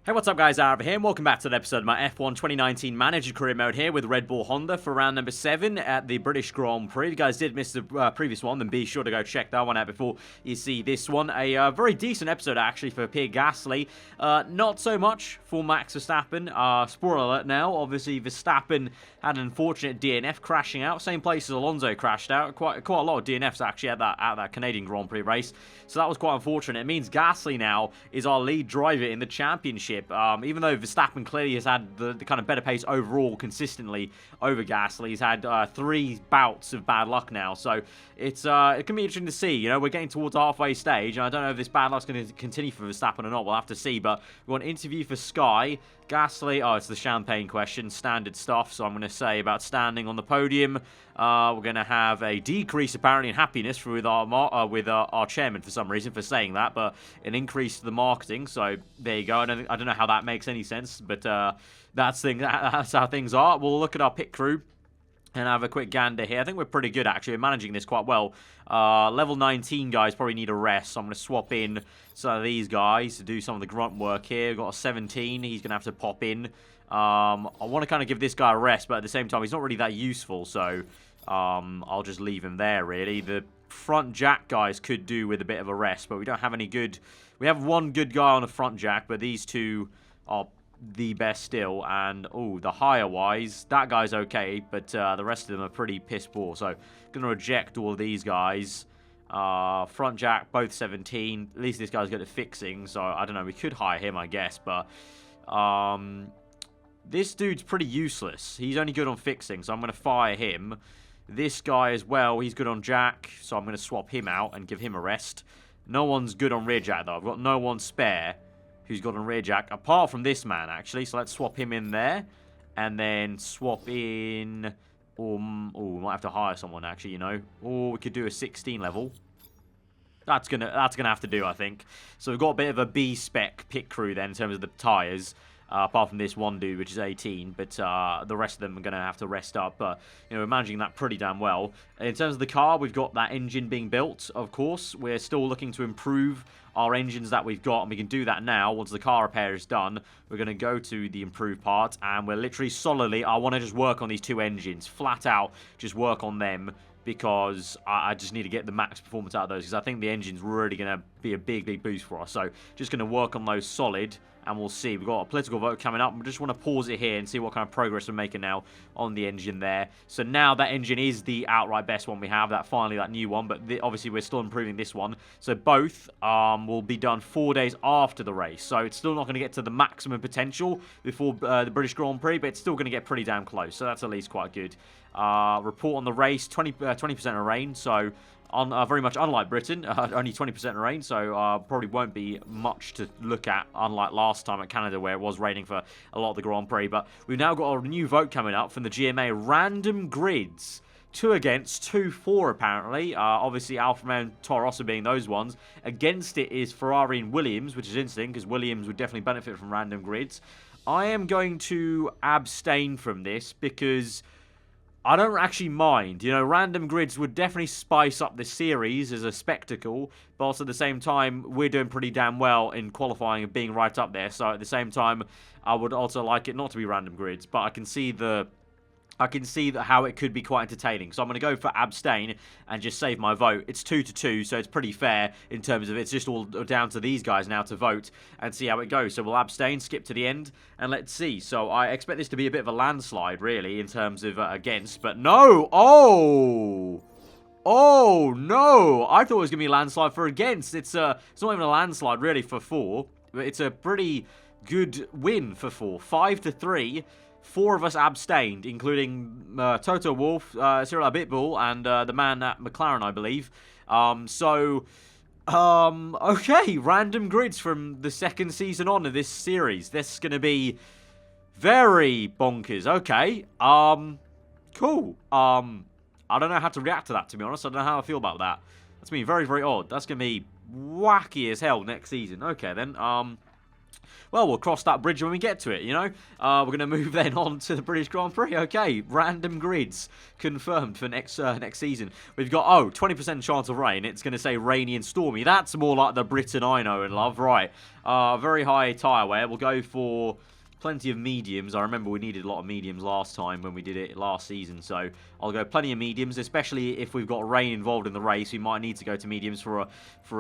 Hey, what's up guys, aarava here, and welcome back to the episode of my F1 2019 Manager Career Mode here with Red Bull Honda for round number 7 at the British Grand Prix. If you guys did miss the previous one, then be sure to go check that one out before you see this one. A very decent episode actually for Pierre Gasly. Not so much for Max Verstappen. Spoiler alert now, obviously Verstappen had an unfortunate DNF crashing out. Same place as Alonso crashed out. Quite a lot of DNFs actually at that Canadian Grand Prix race. So that was quite unfortunate. It means Gasly now is our lead driver in the championship. Even though Verstappen clearly has had the kind of better pace overall consistently over Gasly, he's had 3 bouts of bad luck now, so it can be interesting to see. You know, we're getting towards the halfway stage, and I don't know if this bad luck's going to continue for Verstappen or not. We'll have to see, but we've got an interview for Sky. Gasly, it's the champagne question, standard stuff, so I'm going to say about standing on the podium. We're going to have a decrease, apparently, in happiness with our chairman for some reason for saying that, but an increase to the marketing, so there you go. I don't know how that makes any sense, but that's how things are. We'll look at our pit crew and have a quick gander here. I think we're pretty good, actually. We're managing this quite well. Level 19 guys probably need a rest, so I'm going to swap in some of these guys to do some of the grunt work here. We've got a 17. He's going to have to pop in. I want to kind of give this guy a rest, but at the same time, he's not really that useful, so I'll just leave him there, really. The front jack guys could do with a bit of a rest, but we don't have any good... We have one good guy on the front jack, but these two are the best still. And, the higher wise, that guy's okay, but the rest of them are pretty piss poor. So, going to reject all of these guys. Front jack, both 17. At least this guy's good at fixing, so I don't know. We could hire him, I guess, but this dude's pretty useless. He's only good on fixing, so I'm going to fire him. This guy as well, he's good on jack, so I'm going to swap him out and give him a rest. No one's good on rear jack, though. I've got no one spare who's got on rear jack, apart from this man, actually. So let's swap him in there, and then swap in... we might have to hire someone, actually, you know. Or we could do a 16 level. That's gonna have to do, I think. So we've got a bit of a B-spec pit crew, then, in terms of the tyres. Apart from this one dude, which is 18, but the rest of them are going to have to rest up. But, you know, we're managing that pretty damn well. In terms of the car, we've got that engine being built, of course. We're still looking to improve our engines that we've got, and we can do that now. Once the car repair is done, we're going to go to the improved part, and we're literally solidly, I want to just work on these 2 engines. Flat out, just work on them, because I just need to get the max performance out of those, because I think the engine's really going to be a big boost for us. So, just going to work on those solid, and we'll see. We've got a political vote coming up. We just want to pause it here and see what kind of progress we're making now on the engine there. So now that engine is the outright best one we have, that new one, but obviously we're still improving this one. So both will be done 4 days after the race. So it's still not going to get to the maximum potential before the British Grand Prix, but it's still going to get pretty damn close. So that's at least quite good. Report on the race, 20% of rain, so very much unlike Britain, only 20% of rain, so probably won't be much to look at, unlike last time at Canada where it was raining for a lot of the Grand Prix. But we've now got a new vote coming up from the GMA, random grids. 2 against, 2 for apparently. Obviously Alfa Romeo and Toro Rosso being those ones. Against it is Ferrari and Williams, which is interesting because Williams would definitely benefit from random grids. I am going to abstain from this because I don't actually mind. You know, random grids would definitely spice up the series as a spectacle, but also at the same time, we're doing pretty damn well in qualifying and being right up there. So at the same time, I would also like it not to be random grids, but I can see how it could be quite entertaining. So I'm going to go for abstain and just save my vote. It's 2-2, so it's pretty fair in terms of it's just all down to these guys now to vote and see how it goes. So we'll abstain, skip to the end, and let's see. So I expect this to be a bit of a landslide, really, in terms of against. But no! Oh, no! I thought it was going to be a landslide for against. It's not even a landslide, really, for 4. But it's a pretty good win for 4. 5-3. 4 of us abstained, including Toto Wolff, Cyril Abitbull, and the man at McLaren, I believe. Okay, random grids from the 2nd season on of this series. This is going to be very bonkers. Okay, cool. I don't know how to react to that, to be honest. I don't know how I feel about that. That's going to be very odd. That's going to be wacky as hell next season. Okay, then, Well, we'll cross that bridge when we get to it, you know? We're going to move then on to the British Grand Prix. Okay, random grids confirmed for next season. We've got, 20% chance of rain. It's going to say rainy and stormy. That's more like the Britain I know and love. Right, very high tyre wear. We'll go for plenty of mediums. I remember we needed a lot of mediums last time when we did it last season, so I'll go plenty of mediums, especially if we've got rain involved in the race. We might need to go to mediums for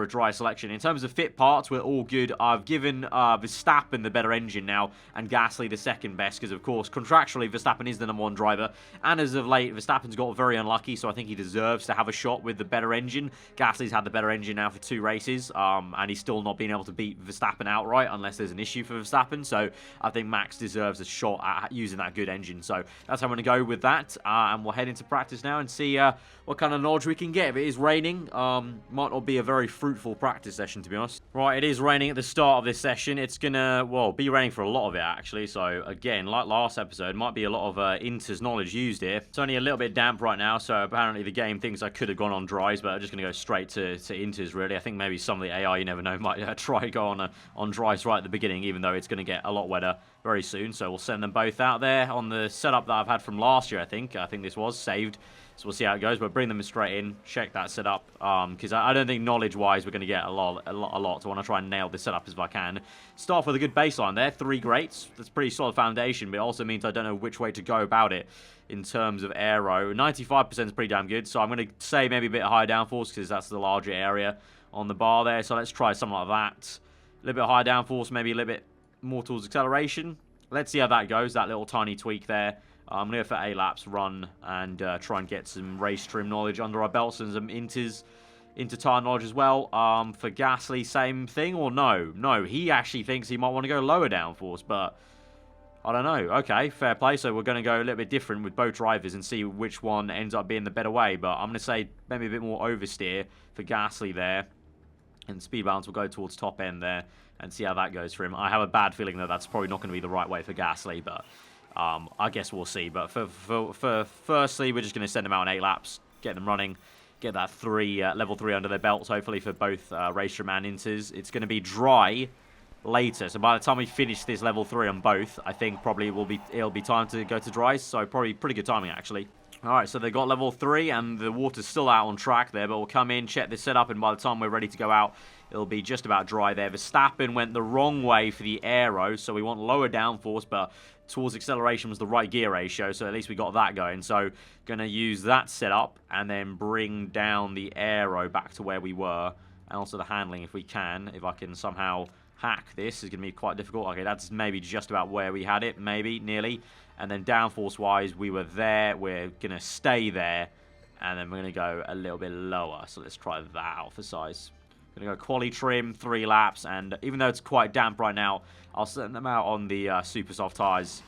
a dry selection. In terms of fit parts, we're all good. I've given Verstappen the better engine now and Gasly the second best because, of course, contractually, Verstappen is the #1 driver, and as of late, Verstappen's got very unlucky, so I think he deserves to have a shot with the better engine. Gasly's had the better engine now for 2 races, and he's still not been able to beat Verstappen outright unless there's an issue for Verstappen, so I think Max deserves a shot at using that good engine. So that's how I'm going to go with that. And we'll head into practice now and see what kind of knowledge we can get. If it is raining, might not be a very fruitful practice session, to be honest. Right, it is raining at the start of this session. It's going to, well, be raining for a lot of it, actually. So again, like last episode, might be a lot of Inter's knowledge used here. It's only a little bit damp right now, so apparently the game thinks I could have gone on dries, but I'm just going to go straight to Inter's, really. I think maybe some of the AI, you never know, might try to go on dries right at the beginning, even though it's going to get a lot wetter very soon. So we'll send them both out there on the setup that I've had from last year, I think this was saved. So we'll see how it goes, but bring them straight in, check that setup, because I don't think knowledge-wise we're going to get a lot. So I want to try and nail this setup as I can. Start off with a good baseline there, 3 greats. That's a pretty solid foundation, but it also means I don't know which way to go about it in terms of aero. 95% is pretty damn good, so I'm going to say maybe a bit higher downforce because that's the larger area on the bar there. So let's try something like that. A little bit higher downforce, maybe a little bit more towards acceleration. Let's see how that goes, that little tiny tweak there. I'm going to go for A laps, run, and try and get some race trim knowledge under our belts and some inter-tire knowledge as well. For Gasly, same thing or no? No, he actually thinks he might want to go lower downforce, but I don't know. Okay, fair play. So we're going to go a little bit different with both drivers and see which one ends up being the better way. But I'm going to say maybe a bit more oversteer for Gasly there. And speed balance will go towards top end there and see how that goes for him. I have a bad feeling that that's probably not going to be the right way for Gasly, but I guess we'll see. But for firstly, we're just going to send them out on 8 laps, get them running, get that level 3 under their belts, hopefully for both race trim and inters. It's going to be dry later, so by the time we finish this level 3 on both, I think probably it'll be time to go to dries. So probably pretty good timing actually. Alright, so they got level 3 and the water's still out on track there, but we'll come in, check this setup, and by the time we're ready to go out, it'll be just about dry there. Verstappen went the wrong way for the aero, so we want lower downforce, but towards acceleration was the right gear ratio, so at least we got that going. So going to use that setup and then bring down the aero back to where we were, and also the handling if we can. If I can somehow hack this, is going to be quite difficult. Okay, that's maybe just about where we had it, maybe, nearly. And then downforce-wise, we were there. We're going to stay there. And then we're going to go a little bit lower. So let's try that out for size. Going to go quali trim, 3 laps. And even though it's quite damp right now, I'll send them out on the super soft tyres.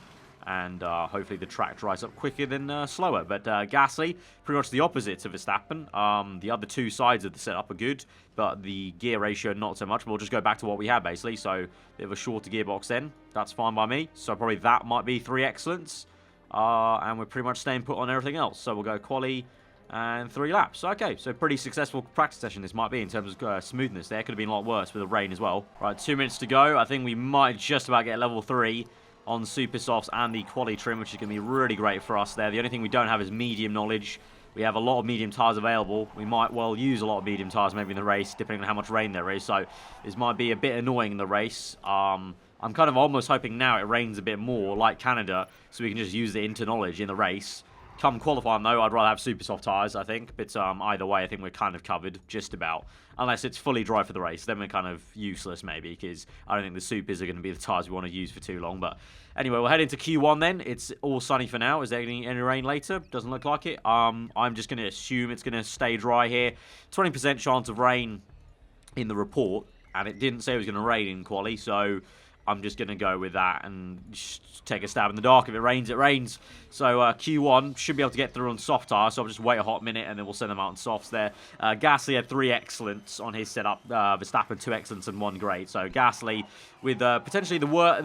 And hopefully the track dries up quicker than slower. But Gasly, pretty much the opposite to Verstappen. The other 2 sides of the setup are good, but the gear ratio not so much. We'll just go back to what we had, basically. So a bit of a shorter gearbox then. That's fine by me. So probably that might be 3 excellence. And we're pretty much staying put on everything else. So we'll go quali and 3 laps. Okay, so pretty successful practice session this might be in terms of smoothness there. Could have been a lot worse with the rain as well. Right, 2 minutes to go. I think we might just about get level 3 on super softs and the quali trim, which is going to be really great for us there. The only thing we don't have is medium knowledge. We have a lot of medium tyres available. We might well use a lot of medium tyres maybe in the race, depending on how much rain there is. So this might be a bit annoying in the race. I'm kind of almost hoping now it rains a bit more, like Canada, so we can just use the inter knowledge in the race. Come qualifying, though, I'd rather have super soft tyres, I think. But either way, I think we're kind of covered, just about. Unless it's fully dry for the race, then we're kind of useless, maybe, because I don't think the supers are going to be the tyres we want to use for too long. But anyway, we'll head into Q1 then. It's all sunny for now. Is there any rain later? Doesn't look like it. I'm just going to assume it's going to stay dry here. 20% chance of rain in the report, and it didn't say it was going to rain in quali, so I'm just going to go with that and just take a stab in the dark. If it rains, it rains. So Q1 should be able to get through on soft tyres, so I'll just wait a hot minute and then we'll send them out on softs there. Gasly had 3 excellents on his setup. Verstappen 2 excellents and 1 great. So Gasly with potentially what's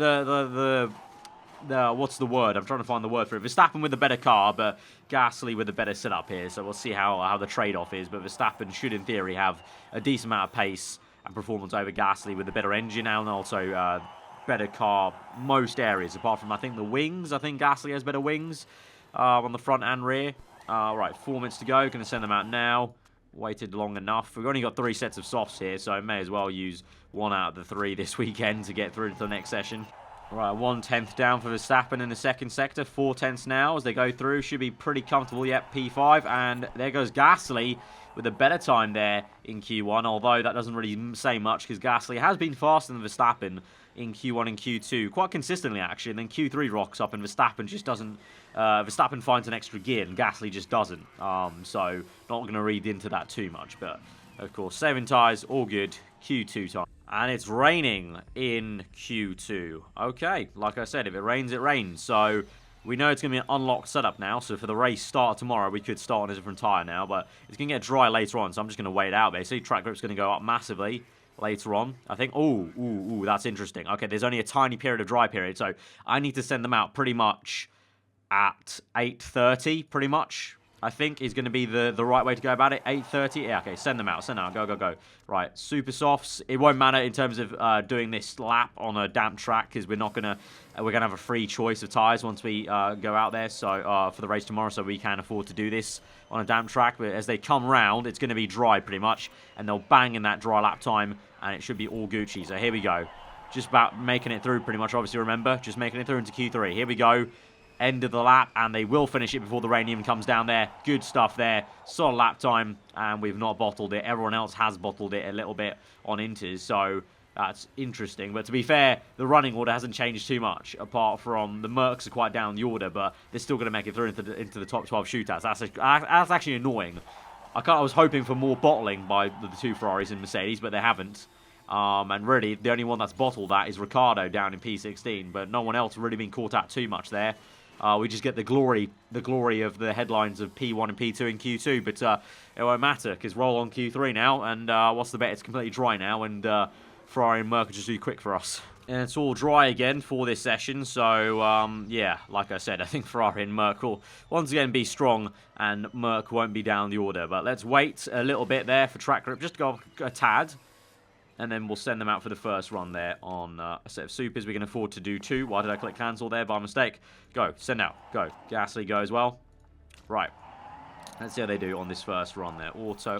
the word? I'm trying to find the word for it. Verstappen with a better car, but Gasly with a better setup here. So we'll see how the trade-off is. But Verstappen should, in theory, have a decent amount of pace and performance over Gasly with a better engine and also better car most areas, apart from, I think, the wings. I think Gasly has better wings on the front and rear. Right, 4 minutes to go. Going to send them out now. Waited long enough. We've only got 3 sets of softs here, so may as well use 1 out of the 3 this weekend to get through to the next session. Right, 1/10 down for Verstappen in the second sector. 4/10 now as they go through. Should be pretty comfortable. Yep, P5. And there goes Gasly with a better time there in Q1, although that doesn't really say much because Gasly has been faster than Verstappen in Q1 and Q2 quite consistently, actually, and then Q3 rocks up and Verstappen just doesn't. Verstappen finds an extra gear and Gasly just doesn't. So not going to read into that too much, but of course, saving tyres, all good. Q2 time. And it's raining in Q2. Okay, like I said, if it rains, it rains. So we know it's going to be an unlocked setup now. So for the race start tomorrow, we could start on a different tyre now. But it's going to get dry later on, so I'm just going to wait it out, basically. Track grip's going to go up massively later on. I think, ooh, that's interesting. Okay, there's only a tiny period of dry period. So I need to send them out pretty much at 8:30, pretty much. I think is going to be the right way to go about it. 8:30. Yeah, okay. Send them out. Send them out. Go, go, go. Right. Super softs. It won't matter in terms of doing this lap on a damp track because we're gonna have a free choice of tires once we go out there. So for the race tomorrow, so we can afford to do this on a damp track. But as they come round, it's going to be dry pretty much, and they'll bang in that dry lap time, and it should be all Gucci. So here we go. Just about making it through pretty much. Obviously, remember, just making it through into Q3. Here we go. End of the lap, and they will finish it before the rain even comes down there. Good stuff there. Solid lap time, and we've not bottled it. Everyone else has bottled it a little bit on Inters, so that's interesting. But to be fair, the running order hasn't changed too much, apart from the Mercs are quite down the order, but they're still going to make it through into the top 12 shootouts. That's actually annoying. I was hoping for more bottling by the 2 Ferraris and Mercedes, but they haven't. And really, the only one that's bottled that is Ricciardo down in P16, but no one else really been caught out too much there. We just get the glory of the headlines of P1 and P2 in Q2, but it won't matter because roll on Q3 now, and what's the bet? It's completely dry now, and Ferrari and Merc are just too quick for us. And it's all dry again for this session, so yeah, like I said, I think Ferrari and Merc will once again be strong, and Merc won't be down the order. But let's wait a little bit there for track grip, just to go a tad. And then we'll send them out for the first run there on a set of supers. We can afford to do 2. Why did I click cancel there by mistake? Go. Send out. Go. Gasly, go as well. Right. Let's see how they do on this first run there. Auto.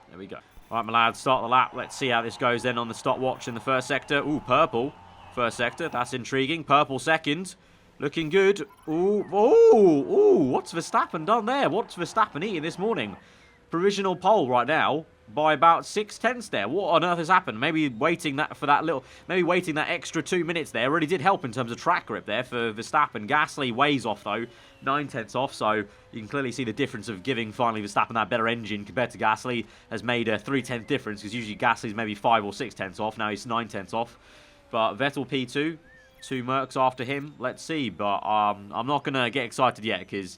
There we go. All right, my lads, start the lap. Let's see how this goes then on the stopwatch in the first sector. Ooh, purple. First sector. That's intriguing. Purple second. Looking good. Ooh. What's Verstappen done there? What's Verstappen eating this morning? Provisional pole right now by about 6/10 there. What on earth has happened? Maybe waiting that extra 2 minutes there really did help in terms of track grip there for Verstappen. Gasly ways off though, 9/10 off, so you can clearly see the difference of giving finally Verstappen that better engine compared to Gasly has made a 3/10 difference because usually Gasly's maybe 5 or 6/10 off. Now he's 9/10 off. But Vettel P2, 2 Mercs after him. Let's see, but I'm not gonna get excited yet because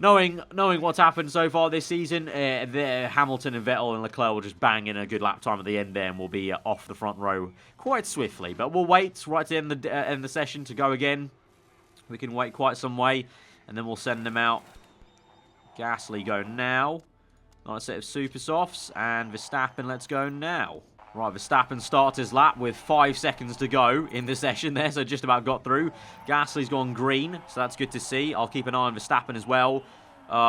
Knowing what's happened so far this season, Hamilton and Vettel and Leclerc will just bang in a good lap time at the end there, and we'll be off the front row quite swiftly. But we'll wait right to end the session to go again. We can wait quite some way, and then we'll send them out. Gasly go now. Nice set of super softs, and Verstappen, let's go now. Right, Verstappen starts his lap with 5 seconds to go in the session there, so just about got through. Gasly's gone green, so that's good to see. I'll keep an eye on Verstappen as well.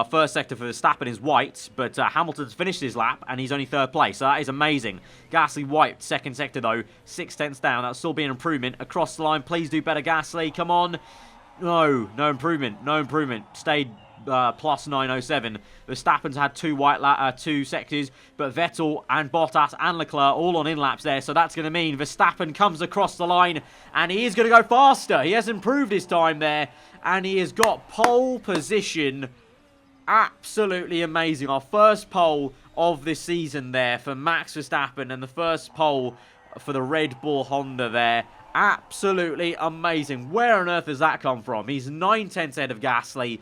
First sector for Verstappen is white, but Hamilton's finished his lap, and he's only 3rd place, so that is amazing. Gasly wiped second sector, though, 6/10 down. That'll still be an improvement. Across the line, please do better, Gasly. Come on. No improvement. Stayed plus 907. Verstappen's had 2 sectors, but Vettel and Bottas and Leclerc all on in-laps there, so that's going to mean Verstappen comes across the line, and he is going to go faster. He has improved his time there, and he has got pole position. Absolutely amazing. Our first pole of this season there for Max Verstappen, and the first pole for the Red Bull Honda there. Absolutely amazing. Where on earth has that come from? He's 9/10 ahead of Gasly.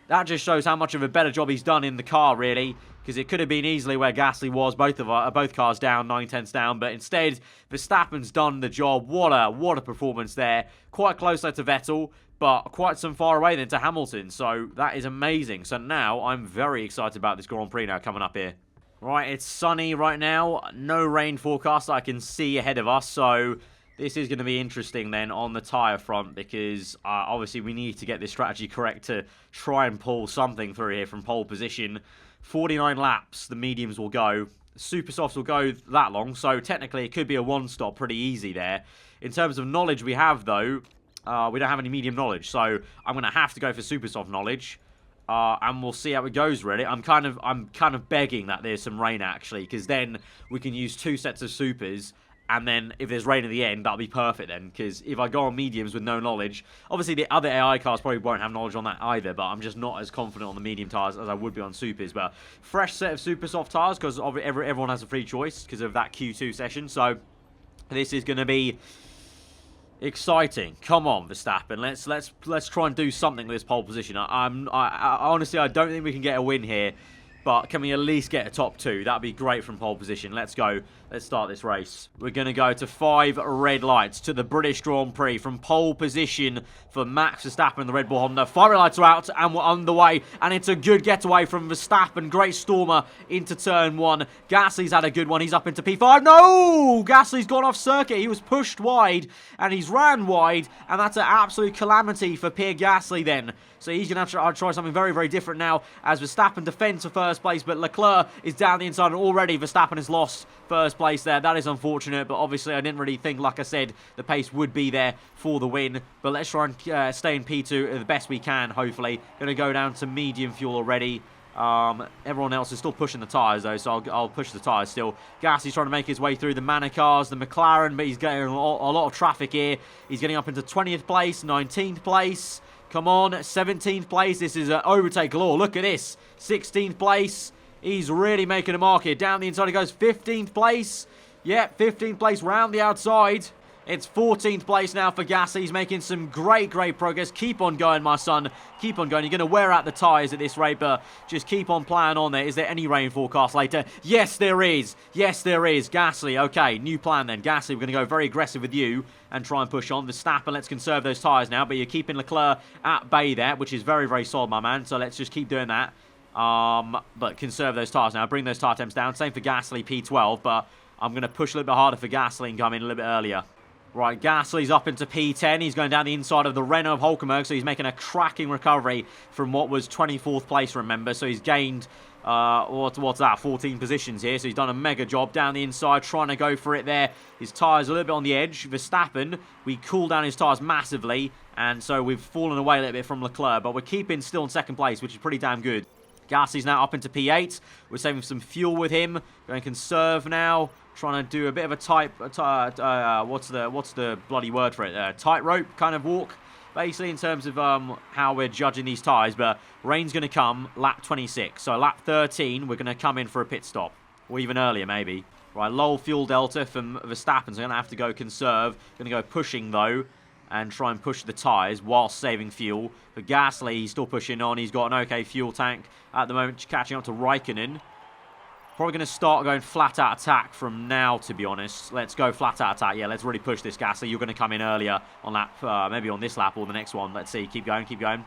That just shows how much of a better job he's done in the car, really, because it could have been easily where Gasly was, both cars down, 9/10 down, but instead, Verstappen's done the job. What a performance there. Quite close there to Vettel, but quite some far away then to Hamilton, so that is amazing. So now, I'm very excited about this Grand Prix now coming up here. Right, it's sunny right now, no rain forecast I can see ahead of us, so This is going to be interesting then on the tyre front because obviously we need to get this strategy correct to try and pull something through here from pole position. 49 laps the mediums will go. Super softs will go that long, so technically it could be a one-stop pretty easy there. In terms of knowledge we have, though, we don't have any medium knowledge, so I'm going to have to go for super soft knowledge. And we'll see how it goes, really. I'm kind of begging that there's some rain, actually, because then we can use 2 sets of supers. And then if there's rain at the end, that'll be perfect then. Because if I go on mediums with no knowledge, obviously the other AI cars probably won't have knowledge on that either. But I'm just not as confident on the medium tyres as I would be on supers. But fresh set of super soft tyres because everyone has a free choice because of that Q2 session. So this is going to be exciting. Come on, Verstappen. Let's try and do something with this pole position. I honestly, I don't think we can get a win here. But can we at least get a top 2? That'd be great from pole position. Let's go. Let's start this race. We're going to go to 5 red lights to the British Grand Prix from pole position for Max Verstappen, the Red Bull Honda. 5 red lights are out and we're underway. And it's a good getaway from Verstappen. Great stormer into turn 1. Gasly's had a good one. He's up into P5. No! Gasly's gone off circuit. He was pushed wide and he's ran wide. And that's an absolute calamity for Pierre Gasly then. So he's going to have to try something very, very different now as Verstappen defends for first place. But Leclerc is down the inside and already Verstappen has lost first place there. That is unfortunate, but obviously I didn't really think, like I said, the pace would be there for the win. But let's try and stay in P2 the best we can, hopefully. Going to go down to medium fuel already. Everyone else is still pushing the tyres though, so I'll push the tyres still. Gasly's trying to make his way through the Manor cars, the McLaren, but he's getting a lot of traffic here. He's getting up into 20th place, 19th place. Come on, 17th place. This is an overtake galore. Look at this. 16th place. He's really making a mark here. Down the inside he goes. 15th place. Yep, 15th place round the outside. It's 14th place now for Gasly. He's making some great progress. Keep on going, my son. Keep on going. You're going to wear out the tyres at this rate, but just keep on playing on there. Is there any rain forecast later? Yes, there is. Yes, there is. Gasly, okay. New plan then. Gasly, we're going to go very aggressive with you and try and push on. Verstappen, let's conserve those tyres now, but you're keeping Leclerc at bay there, which is very solid, my man. So let's just keep doing that. But conserve those tyres now. Bring those tyre temps down. Same for Gasly, P12, but I'm going to push a little bit harder for Gasly and come in a little bit earlier. Right, Gasly's up into P10. He's going down the inside of the Renault of Hulkenberg, so he's making a cracking recovery from what was 24th place, remember. So he's gained, what's that, 14 positions here. So he's done a mega job down the inside, trying to go for it there. His tyres a little bit on the edge. Verstappen, we cooled down his tyres massively, and so we've fallen away a little bit from Leclerc, but we're keeping still in second place, which is pretty damn good. Gasly's now up into P8. We're saving some fuel with him. Going to conserve now. Trying to do a bit of a what's the bloody word for it? Tightrope kind of walk, basically, in terms of how we're judging these tyres. But rain's going to come lap 26. So lap 13, we're going to come in for a pit stop. Or even earlier, maybe. Right, low fuel delta from Verstappen. So going to have to go conserve. Going to go pushing, though, and try and push the tyres whilst saving fuel. For Gasly, he's still pushing on. He's got an okay fuel tank at the moment, catching up to Raikkonen. Probably going to start going flat out attack from now, to be honest. Let's go flat out attack. Yeah, let's really push this, Gasly. You're going to come in earlier on lap, maybe on this lap or the next one. Let's see. Keep going, keep going.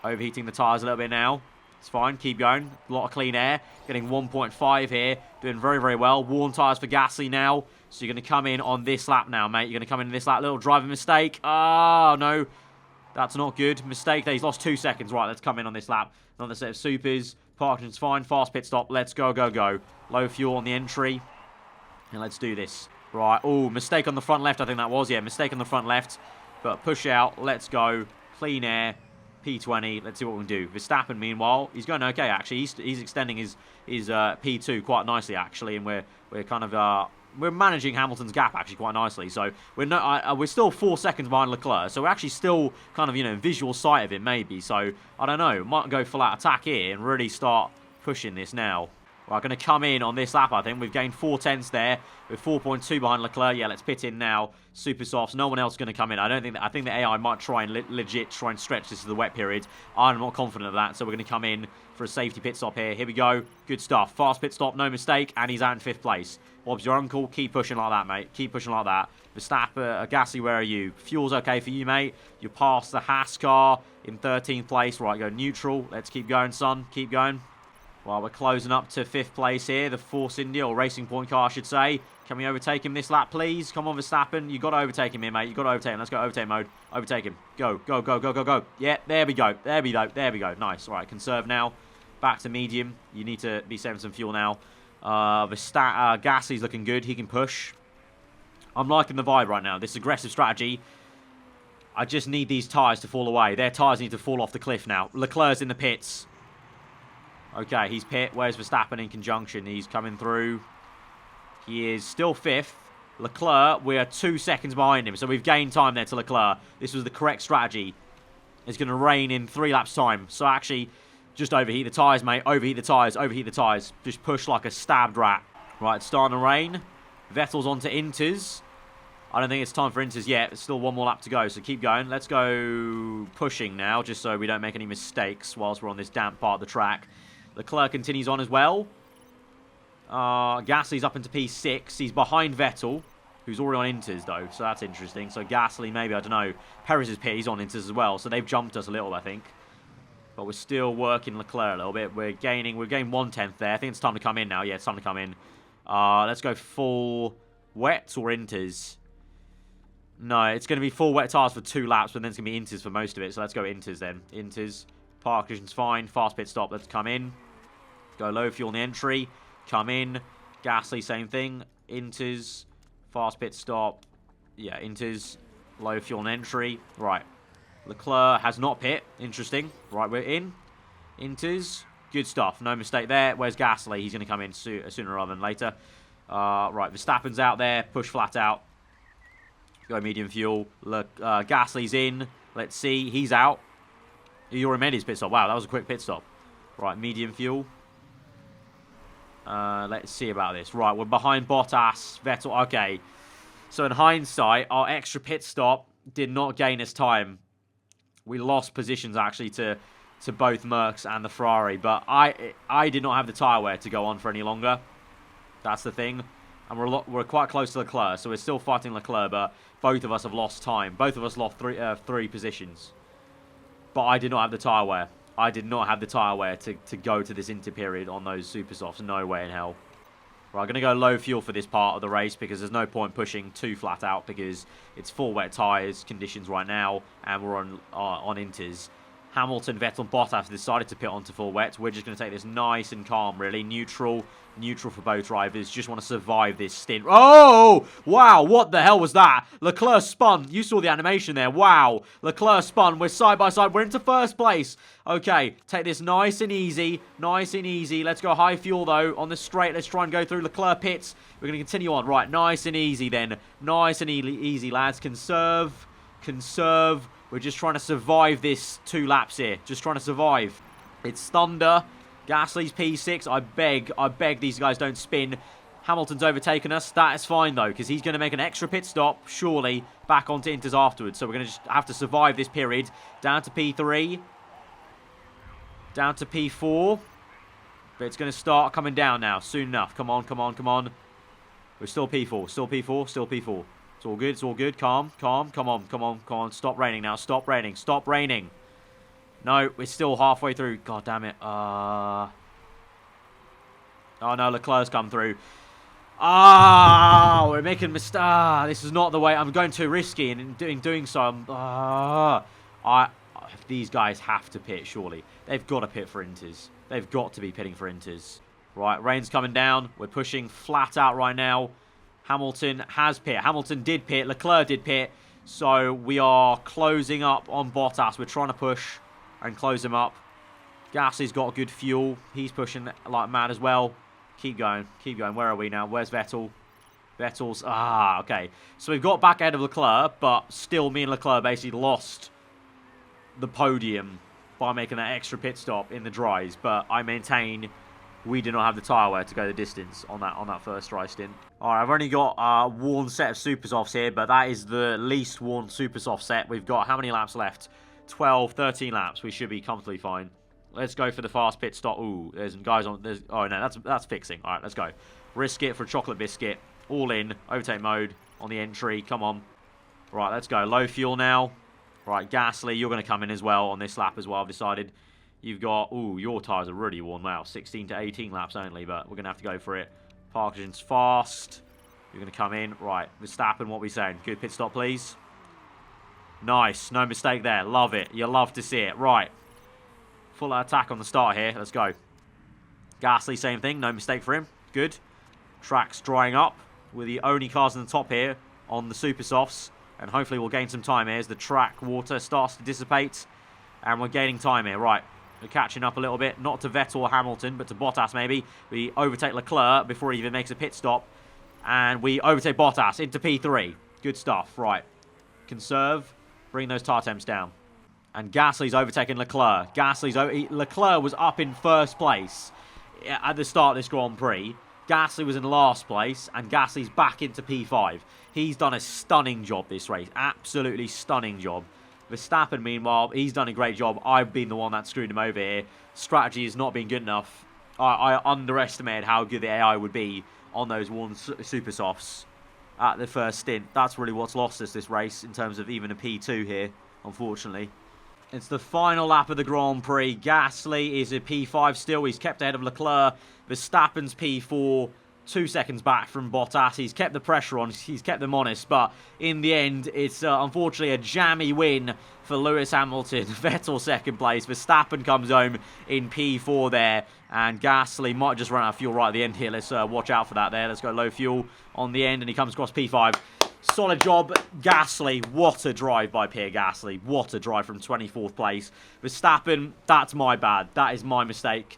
Overheating the tyres a little bit now. It's fine. Keep going. A lot of clean air. Getting 1.5 here. Doing very well. Warm tyres for Gasly now. So you're going to come in on this lap now, mate. You're going to come in this lap. Little driving mistake. Oh, no. That's not good. Mistake there. He's lost 2 seconds. Right, let's come in on this lap. Another set of supers. Parking's fine. Fast pit stop. Let's go. Low fuel on the entry. And let's do this. Right. Oh, mistake on the front left, I think that was. Yeah, mistake on the front left. But push out. Let's go. Clean air. P20. Let's see what we can do. Verstappen, meanwhile, he's going okay, actually. He's extending his P2 quite nicely, actually. And we're kind of... we're managing Hamilton's gap actually quite nicely. So we're still 4 seconds behind Leclerc. So we're actually still kind of, visual sight of it maybe. So I don't know. Might go full out attack here and really start pushing this now. We're going to come in on this lap, I think. We've gained 4 tenths there. We're 4.2 behind Leclerc. Yeah, let's pit in now. Super softs. No one else is going to come in. I think the AI might try and legit try and stretch this to the wet period. I'm not confident of that. So we're going to come in for a safety pit stop here. Here we go. Good stuff. Fast pit stop, no mistake. And he's out in 5th place. Bob's your uncle. Keep pushing like that, mate. Keep pushing like that. Verstappen, Gasly, where are you? Fuel's okay for you, mate. You're past the Haas car in 13th place. Right, go neutral. Let's keep going, son. Keep going. Well, we're closing up to 5th place here. The Force India, or Racing Point car, I should say. Can we overtake him this lap, please? Come on, Verstappen. You got to overtake him here, mate. You got to overtake him. Let's go overtake mode. Overtake him. Go, go, go, go, go, go. Yeah, there we go. There we go. There we go. Nice. All right, conserve now. Back to medium. You need to be saving some fuel now. Gasly's looking good. He can push. I'm liking the vibe right now. This aggressive strategy. I just need these tyres to fall away. Their tyres need to fall off the cliff now. Leclerc's in the pits. Okay, he's pit. Where's Verstappen in conjunction? He's coming through. He is still 5th. Leclerc, we are 2 seconds behind him. So we've gained time there to Leclerc. This was the correct strategy. It's going to rain in 3 laps' time. So actually, just overheat the tyres, mate. Overheat the tyres. Overheat the tyres. Just push like a stabbed rat. Right, it's starting to rain. Vettel's onto Inters. I don't think it's time for Inters yet. There's still 1 more lap to go, so keep going. Let's go pushing now, just so we don't make any mistakes whilst we're on this damp part of the track. Leclerc continues on as well. Gasly's up into P6. He's behind Vettel, who's already on Inters, though, so that's interesting. So Gasly, maybe, I don't know. Perez is pit. He's on Inters as well, so they've jumped us a little, I think. But we're still working Leclerc a little bit. We've gained 1/10 there. I think it's time to come in now. Yeah, it's time to come in. Let's go full wets or Inters. No, it's going to be full wet tyres for 2 laps, but then it's going to be Inters for most of it. So let's go Inters then. Inters. Park conditions fine. Fast pit stop. Let's come in. Go low fuel on the entry. Come in. Gasly, same thing. Inters. Fast pit stop. Yeah, Inters. Low fuel on entry. Right. Leclerc has not pit. Interesting. Right, we're in. Inters. Good stuff. No mistake there. Where's Gasly? He's going to come in sooner rather than later. Right, Verstappen's out there. Push flat out. Go medium fuel. Look, Gasly's in. Let's see. He's out. He already made his pit stop. Wow, that was a quick pit stop. Right, medium fuel. Let's see about this. Right, we're behind Bottas. Vettel. Okay. So in hindsight, our extra pit stop did not gain us time. We lost positions, actually, to both Mercs and the Ferrari. But I did not have the tyre wear to go on for any longer. That's the thing. And we're quite close to Leclerc, so we're still fighting Leclerc, but both of us have lost time. Both of us lost three positions. But I did not have the tyre wear. I did not have the tyre wear to go to this inter period on those super softs. No way in hell. Right, I'm going to go low fuel for this part of the race because there's no point pushing too flat out because it's full wet tyres conditions right now and we're on inters. Hamilton, Vettel, Bottas decided to pit onto full wet. We're just going to take this nice and calm, really. Neutral for both drivers. Just want to survive this stint. Oh! Wow, what the hell was that? Leclerc spun. You saw the animation there. Wow. Leclerc spun. We're side by side. We're into first place. Okay, take this nice and easy. Nice and easy. Let's go high fuel, though. On the straight, let's try and go through Leclerc pits. We're going to continue on. Right, nice and easy then. Nice and easy, lads. Conserve. We're just trying to survive this 2 laps here. Just trying to survive. It's Thunder. Gasly's P6. I beg these guys don't spin. Hamilton's overtaken us. That is fine, though, because he's going to make an extra pit stop, surely, back onto Inters afterwards. So we're going to just have to survive this period. Down to P3. Down to P4. But it's going to start coming down now, soon enough. Come on. We're still P4. Still P4. It's all good. Calm. Come on. Stop raining now. Stop raining. No, we're still halfway through. God damn it. Oh, no, Leclerc's come through. We're making mistakes. This is not the way. I'm going too risky, and in doing so, these guys have to pit, surely. They've got to pit for Inters. They've got to be pitting for Inters. Right, rain's coming down. We're pushing flat out right now. Hamilton has pit. Hamilton did pit. Leclerc did pit. So we are closing up on Bottas. We're trying to push and close him up. Gasly's got good fuel. He's pushing like mad as well. Keep going. Where are we now? Where's Vettel? Vettel's... okay. So we've got back ahead of Leclerc, but still me and Leclerc basically lost the podium by making that extra pit stop in the dries. But I maintain we do not have the tyre wear to go the distance on that first dry stint. Alright, I've only got a worn set of super softs here, but that is the least worn super soft set. We've got how many laps left? 12, 13 laps. We should be comfortably fine. Let's go for the fast pit stop. Ooh, there's guys on... oh, no, that's fixing. Alright, let's go. Risk it for a chocolate biscuit. All in. Overtake mode on the entry. Come on. Right, let's go. Low fuel now. Right, Gasly, you're going to come in as well on this lap as well, I've decided. You've got... ooh, your tyres are really worn now. 16 to 18 laps only, but we're going to have to go for it. Park engine's fast. You're going to come in. Right, Verstappen, what are we saying? Good pit stop, please. Nice. No mistake there. Love it. You love to see it. Right. Full attack on the start here. Let's go. Gasly, same thing. No mistake for him. Good. Track's drying up. We're the only cars in the top here on the super softs. And hopefully we'll gain some time here as the track water starts to dissipate. And we're gaining time here. Right. We're catching up a little bit. Not to Vettel or Hamilton, but to Bottas maybe. We overtake Leclerc before he even makes a pit stop. And we overtake Bottas into P3. Good stuff. Right. Conserve. Bring those tar temps down. And Gasly's overtaken Leclerc. Leclerc was up in first place at the start of this Grand Prix. Gasly was in last place, and Gasly's back into P5. He's done a stunning job this race. Absolutely stunning job. Verstappen, meanwhile, he's done a great job. I've been the one that screwed him over here. Strategy has not been good enough. I underestimated how good the AI would be on those one super softs at the first stint. That's really what's lost us this race in terms of even a P2 here, unfortunately. It's the final lap of the Grand Prix. Gasly is a P5 still. He's kept ahead of Leclerc. Verstappen's P4, 2 seconds back from Bottas. He's kept the pressure on. He's kept them honest. But in the end, it's unfortunately a jammy win for Lewis Hamilton. Vettel second place. Verstappen comes home in P4 there. And Gasly might just run out of fuel right at the end here. Let's watch out for that there. Let's go low fuel on the end. And he comes across P5. Solid job, Gasly. What a drive by Pierre Gasly. What a drive from 24th place. Verstappen, that's my bad. That is my mistake.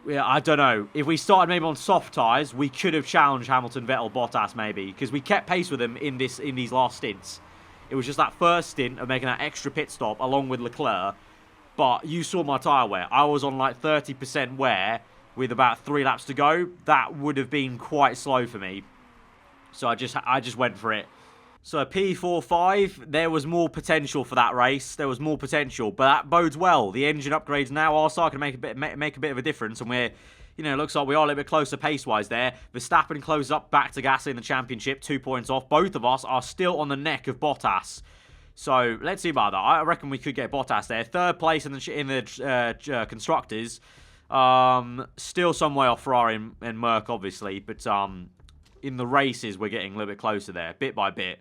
Yeah, I don't know. If we started maybe on soft tyres, we could have challenged Hamilton, Vettel, Bottas maybe. Because we kept pace with them in these last stints. It was just that first stint of making that extra pit stop along with Leclerc. But you saw my tyre wear. I was on like 30% wear with about 3 laps to go. That would have been quite slow for me. So I just went for it. So P4-5, there was more potential for that race. There was more potential, but that bodes well. The engine upgrades now are starting to make a bit of a difference, and we're, you know, it looks like we are a little bit closer pace-wise there. Verstappen closes up back to Gasly in the championship, 2 points off. Both of us are still on the neck of Bottas. So let's see about that. I reckon we could get Bottas there. Third place in the constructors. Still some way off Ferrari and Merc, obviously, but in the races, we're getting a little bit closer there, bit by bit.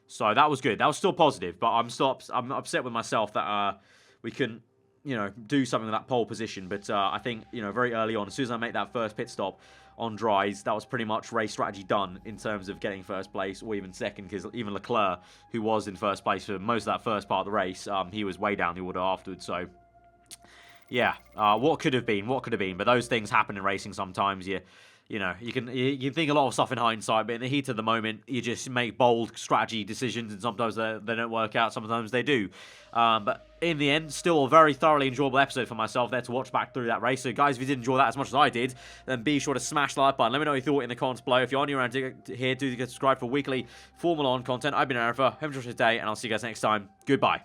So that was good. That was still positive, but I'm upset with myself that we couldn't, you know, do something with that pole position. But I think, you know, very early on, as soon as I make that first pit stop on dries, that was pretty much race strategy done in terms of getting first place or even second, because even Leclerc, who was in first place for most of that first part of the race, he was way down the order afterwards. So, yeah, what could have been, but those things happen in racing sometimes. You know, you can think a lot of stuff in hindsight, but in the heat of the moment, you just make bold strategy decisions, and sometimes they don't work out, sometimes they do. But in the end, still a very thoroughly enjoyable episode for myself there to watch back through that race. So guys, if you did enjoy that as much as I did, then be sure to smash the like button. Let me know what you thought in the comments below. If you're new around here, do subscribe for weekly Formula 1 content. I've been aarava. Have a good day, and I'll see you guys next time. Goodbye.